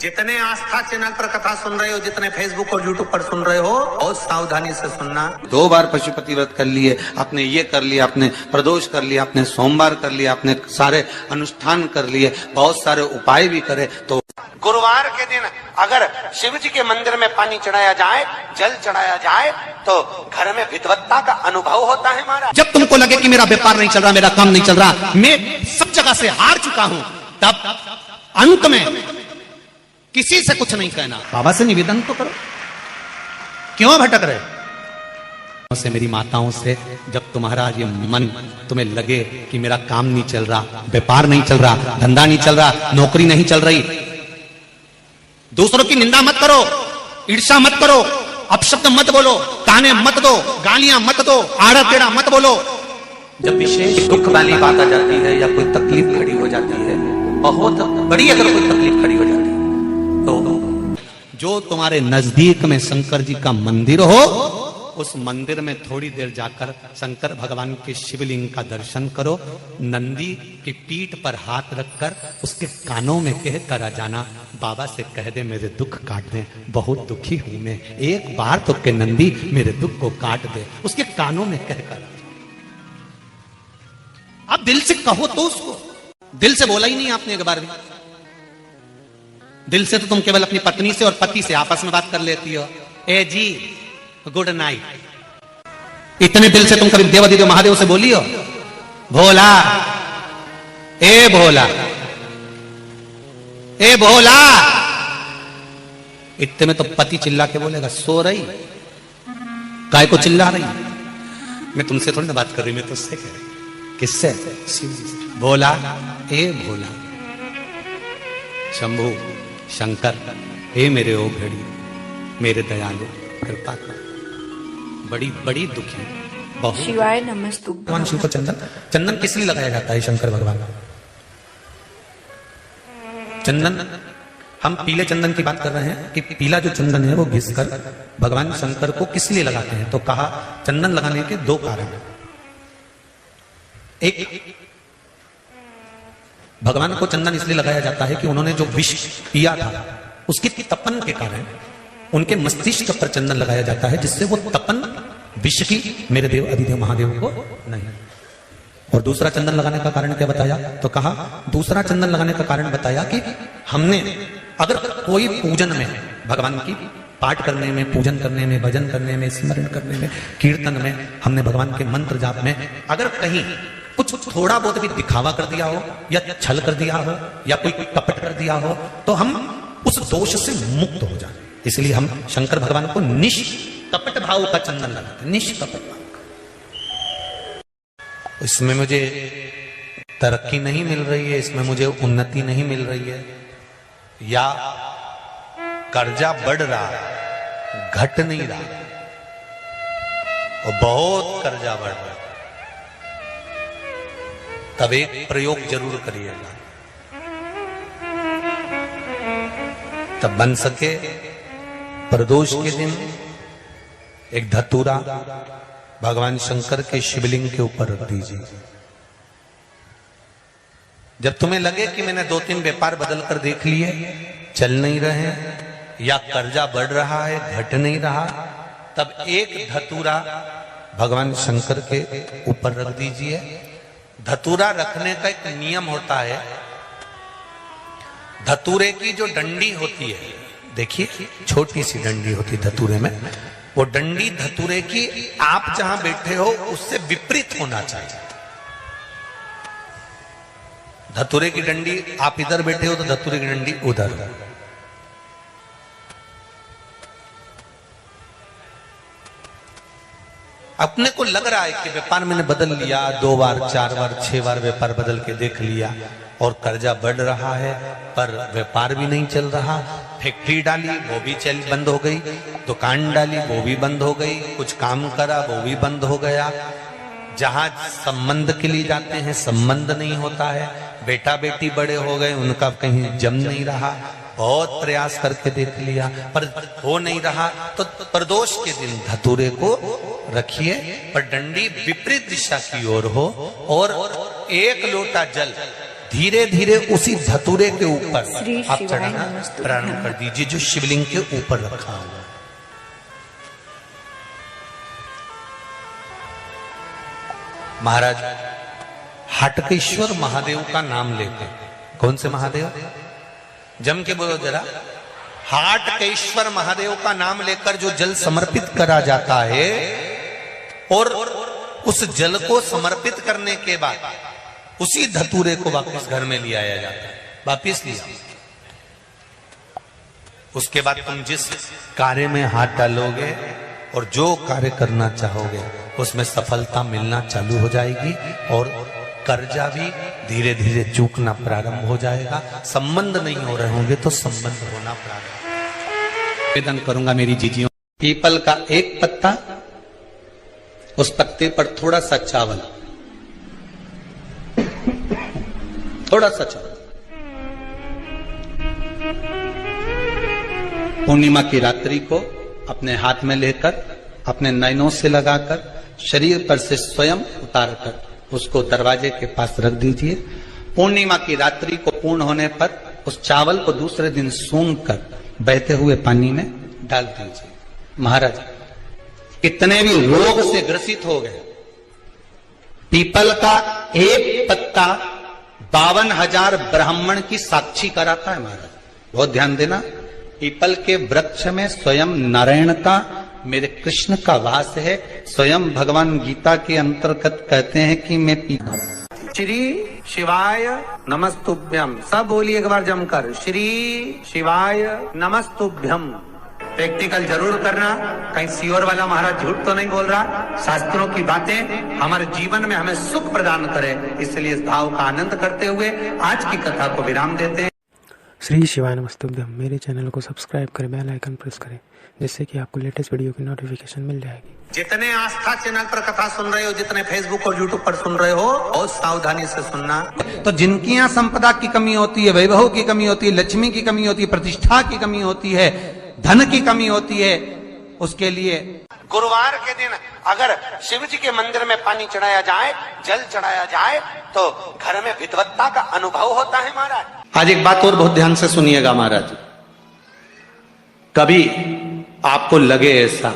जितने आस्था चैनल पर कथा सुन रहे हो, जितने फेसबुक और यूट्यूब पर सुन रहे हो, बहुत सावधानी से सुनना। 2 बार पशुपति व्रत कर लिए, आपने ये कर लिया, आपने प्रदोष कर लिया, आपने सोमवार कर लिया, आपने सारे अनुष्ठान कर लिए, बहुत सारे उपाय भी करे, तो गुरुवार के दिन अगर शिव जी के मंदिर में पानी चढ़ाया जाए, जल चढ़ाया जाए, तो घर में विद्वत्ता का अनुभव होता है हमारा। जब तुमको लगे कि मेरा व्यापार नहीं चल रहा, मेरा काम नहीं चल रहा, मैं सब जगह से हार चुका हूं, तब अंत में किसी से कुछ नहीं कहना, बाबा से निवेदन तो करो। क्यों भटक रहे से, मेरी माताओं से, जब तुम्हारा ये मन तुम्हें लगे कि मेरा काम नहीं चल रहा, व्यापार नहीं चल रहा, धंधा नहीं चल रहा, नौकरी नहीं चल रही, दूसरों की निंदा मत करो, ईर्ष्या मत करो, अपशब्द मत बोलो, ताने मत दो, गालियां मत दो, आड़ा टेढ़ा मत बोलो। जब विशेष दुख वाली बात आ जाती है या कोई तकलीफ खड़ी हो जाती है, बहुत बड़ी अगर कोई तकलीफ खड़ी हो जाती है, तो जो तुम्हारे नजदीक में शंकर जी का मंदिर हो, उस मंदिर में थोड़ी देर जाकर शंकर भगवान के शिवलिंग का दर्शन करो, नंदी की पीठ पर हाथ रखकर उसके कानों में कह कर आ जाना, बाबा से कह दे मेरे दुख काट दे, बहुत दुखी हूं मैं, एक बार तो के नंदी मेरे दुख को काट दे, उसके कानों में कहकर। आप दिल से कहो तो उसको, दिल से बोला ही नहीं आपने एक बार भी, दिल से तो तुम केवल अपनी पत्नी से और पति से आपस में बात कर लेती हो, ए जी गुड नाइट, इतने दिल से तुम कभी देवादिदेव महादेव से बोली हो, भोला ए भोला ए भोला, इतने में तो पति चिल्ला के बोलेगा सो रही, काय को चिल्ला रही, मैं तुमसे थोड़ी ना बात कर रही, मैं तुझसे कह रही, किससे, शिव जी से, भोला ए भोला, शंभू शंकर हे मेरे ओ घड़ी, मेरे दयालु कृपा कर, बड़ी बड़ी दुखी, बहुत। शिवाय नमस्तु। भगवान शिव को चंदन किस लिए लगाया जाता है शंकर भगवान? चंदन, हम पीले चंदन की बात कर रहे हैं कि पीला जो चंदन है वो घिसकर भगवान शंकर को किस लिए लगाते हैं, तो कहा चंदन लगाने के 2 कारण। एक, भगवान को चंदन इसलिए लगाया जाता है कि उन्होंने जो विष पिया था उसकी तपन के कारण उनके मस्तिष्क पर चंदन लगाया जाता है, जिससे वो तपन विष की मेरे देव अधिदेव महादेव को नहीं। और दूसरा चंदन लगाने का कारण क्या बताया, तो कहा दूसरा चंदन लगाने का कारण बताया कि हमने अगर कोई पूजन में, भगवान की पाठ करने में, पूजन करने में, भजन करने में, स्मरण करने में, कीर्तन में, हमने भगवान के मंत्र जाप में अगर कहीं कुछ थोड़ा बहुत भी दिखावा कर दिया हो या छल कर दिया हो या कोई कपट कर दिया हो, तो हम उस दोष से मुक्त हो जाए। इसलिए हम शंकर भगवान को निष्कपट भाव का चंदन लगाते हैं, निष्कपट भाव का। इसमें मुझे तरक्की नहीं मिल रही है, इसमें मुझे उन्नति नहीं मिल रही है, या कर्जा बढ़ रहा है, घट नहीं रहा, और बहुत कर्जा बढ़ रहा है, तब एक प्रयोग जरूर करिएगा, तब बन सके प्रदोष के दिन एक धतूरा भगवान शंकर के शिवलिंग के ऊपर रख दीजिए। जब तुम्हें लगे कि मैंने 2-3 व्यापार बदल कर देख लिए, चल नहीं रहे, या कर्जा बढ़ रहा है, घट नहीं रहा, तब एक धतूरा भगवान शंकर के ऊपर रख दीजिए। धतूरा रखने का एक नियम होता है, धतूरे की जो डंडी होती है, देखिए छोटी सी डंडी होती है धतूरे में, वो डंडी धतूरे की आप जहां बैठे हो उससे विपरीत होना चाहिए। धतूरे की डंडी आप इधर बैठे हो तो धतूरे की डंडी उधर। अपने को लग रहा है कि व्यापार मैंने बदल लिया, 2 बार 4 बार 6 बार व्यापार बदल के देख लिया और कर्जा बढ़ रहा है, पर व्यापार भी नहीं चल रहा, फैक्ट्री डाली वो भी बंद हो गई, दुकान डाली वो भी बंद हो गई, कुछ काम करा वो भी बंद हो गया, जहां संबंध के लिए जाते हैं संबंध नहीं होता है, बेटा बेटी बड़े हो गए उनका कहीं जम नहीं रहा, बहुत प्रयास करके देख लिया पर हो नहीं रहा, तो प्रदोष के दिन धतूरे को रखिए, पर डंडी विपरीत दिशा की ओर हो और 1 लोटा जल धीरे धीरे उसी धतूरे के ऊपर श्री आप शिवाय चढ़ाना नमस्तुभ्यं। प्रारंभ कर दीजिए, जो शिवलिंग के ऊपर रखा हुआ है। महाराज हटकेश्वर महादेव का नाम लेते, कौन से महादेव? जम के बोलो जरा। हाटकेश्वर महादेव का नाम लेकर जो जल समर्पित करा जाता है और उस जल को समर्पित करने के बाद उसी धतूरे को वापस घर में ले आया जाता है, वापिस लिया। उसके बाद तुम जिस कार्य में हाथ डालोगे और जो कार्य करना चाहोगे उसमें सफलता मिलना चालू हो जाएगी और कर्जा भी धीरे धीरे चूकना प्रारंभ हो जाएगा। संबंध नहीं हो रहे होंगे तो संबंध होना प्रारंभ। निवेदन करूंगा मेरी जीजियों, पीपल का एक पत्ता, उस पत्ते पर थोड़ा सा चावल, थोड़ा सा चावल, पूर्णिमा की रात्रि को अपने हाथ में लेकर अपने नयनों से लगाकर शरीर पर से स्वयं उतारकर उसको दरवाजे के पास रख दीजिए। पूर्णिमा की रात्रि को पूर्ण होने पर उस चावल को दूसरे दिन सूंघ कर बहते हुए पानी में डाल दीजिए। महाराज कितने भी रोग से ग्रसित हो गए, पीपल का एक पत्ता 52,000 ब्राह्मण की साक्षी कराता है। महाराज बहुत ध्यान देना, पीपल के वृक्ष में स्वयं नारायण का, मेरे कृष्ण का वास है। स्वयं भगवान गीता के अंतर्गत कहते हैं कि मैं श्री शिवाय नमस्तुभ्यम। सब बोलिए एक बार जमकर, श्री शिवाय नमस्तुभ्यम। प्रैक्टिकल जरूर करना, कहीं सियोर वाला महाराज झूठ तो नहीं बोल रहा। शास्त्रों की बातें हमारे जीवन में हमें सुख प्रदान करे, इसलिए इस भाव का आनंद करते हुए आज की कथा को विराम देते हैं। श्री शिवाय नमस्तुभ्यम। मेरे चैनल को सब्सक्राइब करें, बेल आइकन प्रेस करें, जिससे कि आपको लेटेस्ट वीडियो की नोटिफिकेशन मिल जाएगी। जितने आस्था चैनल पर कथा सुन रहे हो, जितने फेसबुक और यूट्यूब पर सुन रहे हो, बहुत सावधानी से सुनना। तो जिनकी यहाँ संपदा की कमी होती है, वैभव की कमी होती है, लक्ष्मी की कमी होती है, प्रतिष्ठा की कमी होती है, धन की कमी होती है, उसके लिए गुरुवार के दिन अगर शिव जी के मंदिर में पानी चढ़ाया जाए, जल चढ़ाया जाए, तो घर में विद्वत्ता का अनुभव होता है। महाराज आज एक बात और बहुत ध्यान से सुनिएगा महाराज, कभी आपको लगे ऐसा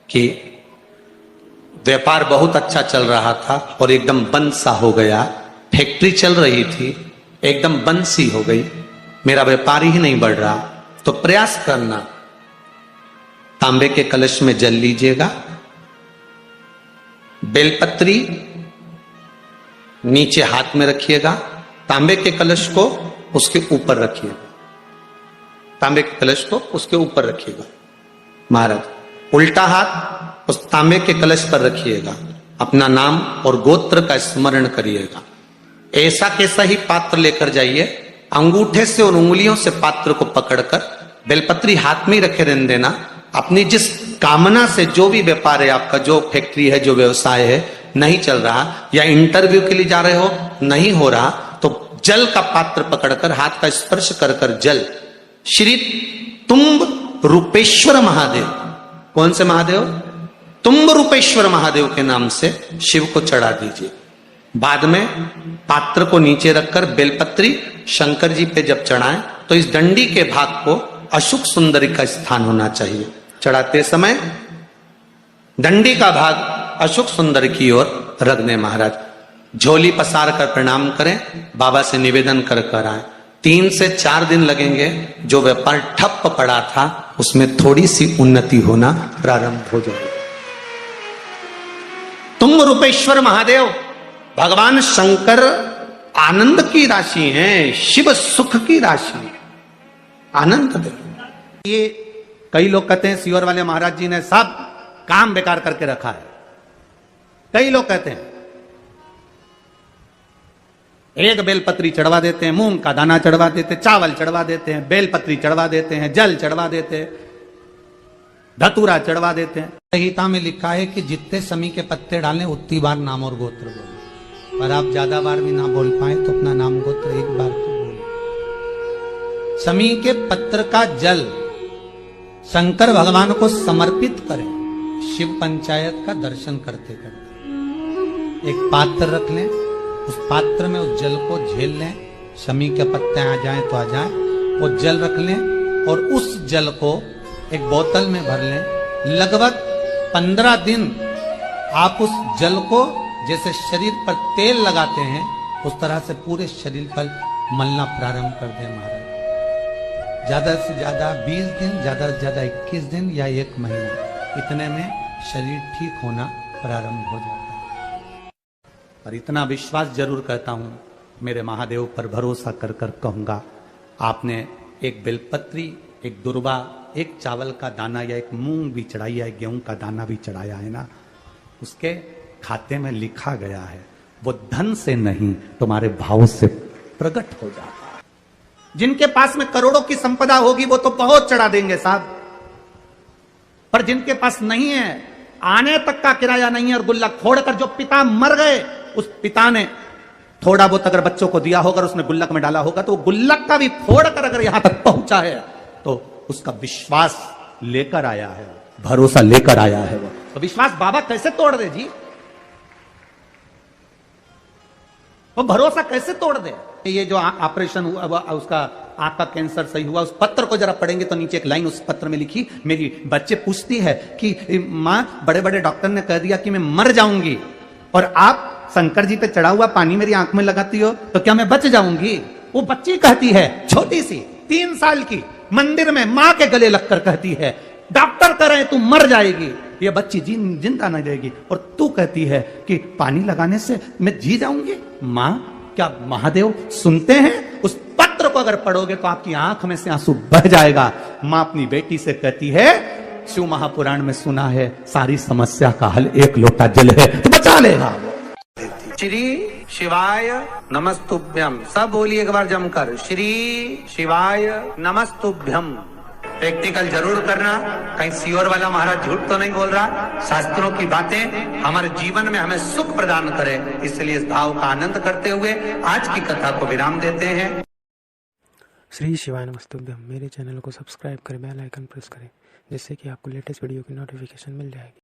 कि व्यापार बहुत अच्छा चल रहा था और एकदम बंद सा हो गया, फैक्ट्री चल रही थी एकदम बंद सी हो गई, मेरा व्यापार ही नहीं बढ़ रहा, तो प्रयास करना, तांबे के कलश में जल लीजिएगा, बेलपत्री नीचे हाथ में रखिएगा, तांबे के कलश को उसके ऊपर रखिएगा, तांबे के कलश को उसके ऊपर रखिएगा। महाराज उल्टा हाथ उस तांबे के कलश पर रखिएगा, अपना नाम और गोत्र का स्मरण करिएगा। ऐसा कैसा ही पात्र लेकर जाइए, अंगूठे से और उंगलियों से पात्र को पकड़कर बेलपत्री हाथ में ही रखे रहने देना। अपनी जिस कामना से जो भी व्यापार है आपका, जो फैक्ट्री है, जो व्यवसाय है, नहीं चल रहा या इंटरव्यू के लिए जा रहे हो नहीं हो रहा, तो जल का पात्र पकड़कर हाथ का स्पर्श कर कर जल श्री तुम्ब रूपेश्वर महादेव, कौन से महादेव? तुम्ब रूपेश्वर महादेव के नाम से शिव को चढ़ा दीजिए। बाद में पात्र को नीचे रखकर बेलपत्री शंकर जी पे जब चढ़ाएं तो इस डंडी के भाग को अशुक सुंदरी का स्थान होना चाहिए। चढ़ाते समय डंडी का भाग अशुक सुंदर की ओर रख दें। महाराज झोली पसार कर प्रणाम करें, बाबा से निवेदन कर कर आए। 3 से 4 दिन लगेंगे, जो व्यापार ठप पड़ा था उसमें थोड़ी सी उन्नति होना प्रारंभ हो जाएगी। तुम रूपेश्वर महादेव भगवान शंकर आनंद की राशि हैं, शिव सुख की राशि, आनंद दे। ये कई लोग कहते हैं सियोर वाले महाराज जी ने सब काम बेकार करके रखा है। कई लोग कहते हैं एक बेलपत्री चढ़वा देते हैं, मूंग का दाना चढ़वा देते, चावल चढ़वा देते हैं, बेलपत्री चढ़वा देते हैं, जल चढ़वा देते हैं, धतूरा चढ़वा देते हैं। संहिता में लिखा है कि जितने समी के पत्ते डालें उतनी बार नाम और गोत्र बोले, पर आप ज्यादा बार भी ना बोल पाए तो अपना नाम गोत्र एक बार तो बोले। समी के पत्र का जल शंकर भगवान को समर्पित करें, शिव पंचायत का दर्शन करते करते। एक पात्र रख लें, उस पात्र में उस जल को झेल लें, शमी के पत्ते आ जाएं तो आ जाएं, वो जल रख लें और उस जल को एक बोतल में भर लें। लगभग 15 दिन आप उस जल को जैसे शरीर पर तेल लगाते हैं उस तरह से पूरे शरीर पर मलना प्रारंभ कर दें महाराज। ज्यादा से ज्यादा 20 दिन, ज्यादा से ज्यादा 21 दिन या 1 महीना, इतने में शरीर ठीक होना प्रारंभ हो जाता है। और इतना विश्वास जरूर करता हूं, मेरे महादेव पर भरोसा कर कर कहूंगा, आपने एक बेलपत्री, एक दुर्वा, एक चावल का दाना या एक मूंग भी चढ़ाई है, गेहूं का दाना भी चढ़ाया है ना, उसके खाते में लिखा गया है वो धन से नहीं तुम्हारे भाव से प्रकट हो जाता है। जिनके पास में करोड़ों की संपदा होगी वो तो बहुत चढ़ा देंगे साहब, पर जिनके पास नहीं है, आने तक का किराया नहीं है और गुल्लक फोड़कर जो पिता मर गए, उस पिता ने थोड़ा बहुत अगर बच्चों को दिया होगा, उसने गुल्लक में डाला होगा, तो गुल्लक का भी फोड़कर अगर यहां तक पहुंचा है तो उसका विश्वास लेकर आया है, भरोसा लेकर आया है। वो तो विश्वास बाबा कैसे तोड़ दे जी, वो भरोसा कैसे तोड़ दे। ये जो ऑपरेशन हुआ, उसका आंख का कैंसर सही हुआ, उस पत्र को जरा पढ़ेंगे तो नीचे एक लाइन उस पत्र में लिखी, मेरी बच्चे पूछती है कि मां, बड़े बड़े डॉक्टर ने कह दिया कि मैं मर जाऊंगी और आप शंकर जी पे चढ़ा हुआ पानी मेरी आंख में लगाती हो तो क्या मैं बच जाऊंगी। वो बच्ची कहती है, छोटी सी 3 साल की, मंदिर में मां के गले लगकर कहती है, डॉक्टर कह रहे हैं तू मर जाएगी, ये बच्ची जिंदा नहीं रहेगी, और तू कहती है कि पानी लगाने से मैं जी जाऊंगी। मां, क्या महादेव सुनते हैं? उस पत्र को अगर पढ़ोगे तो आपकी आंख में से आंसू बह जाएगा। मां अपनी बेटी से कहती है, शिव महापुराण में सुना है सारी समस्या का हल एक लोटा जल है, तो बचा लेगा। श्री शिवाय नमस्तुभ्यम, सब बोलिए एक बार जमकर, श्री शिवाय नमस्तुभ्यम। प्रैक्टिकल जरूर करना, कहीं सियोर वाला महाराज झूठ तो नहीं बोल रहा। शास्त्रों की बातें हमारे जीवन में हमें सुख प्रदान करे, इसलिए इस भाव का आनंद करते हुए आज की कथा को विराम देते हैं। श्री शिवाय नमस्तुभ्यम, मेरे चैनल को सब्सक्राइब करें, बेल आइकन प्रेस करें, जिससे कि आपको लेटेस्ट वीडियो की नोटिफिकेशन मिल जाएगी।